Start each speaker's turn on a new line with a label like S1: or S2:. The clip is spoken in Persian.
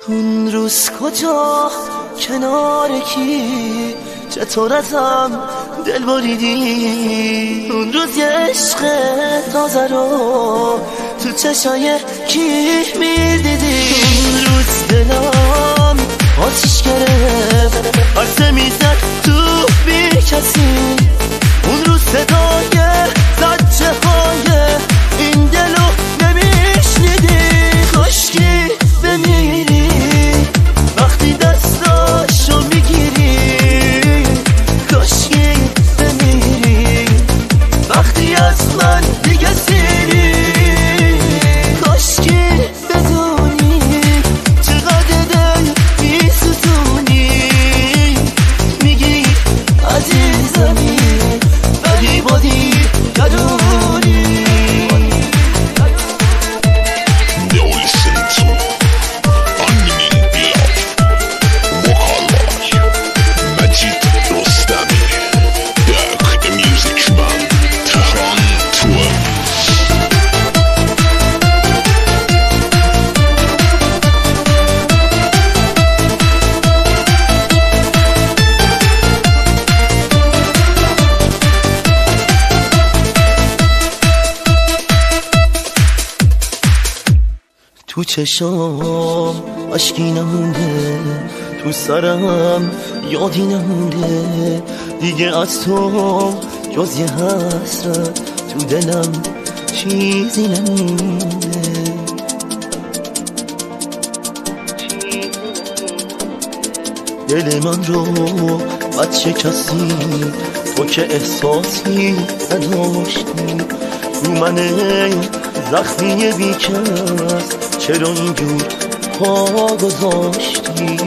S1: اون روز کجا کنار کی چطور ازم دل بریدی؟ اون روز یه عشق تازه رو تو چشای کی میدیدی؟ اون روز دلم آتیش گرفت عرصه میزد تو بی کسی. اون روز صدای زجه های این دلو نمیشنیدی. کاشکی بمیری وقتی دستاشو میگیری، کاشکی بمیری وقتی از من دیگه سیری. کاشکی بدونی چقدر دل میسوزونی، میگی عزیزمی ولی بادی گرونی. تو چشام اشکی نمونده، تو سرم یادی نمونده دیگه از تو جز یه حسرت تو دلم چیزی نمونده. دل من رو بچه کسی تو که احساسی نداشتی، رو من زخمی بیکس چرا اینجور پا گذاشتی؟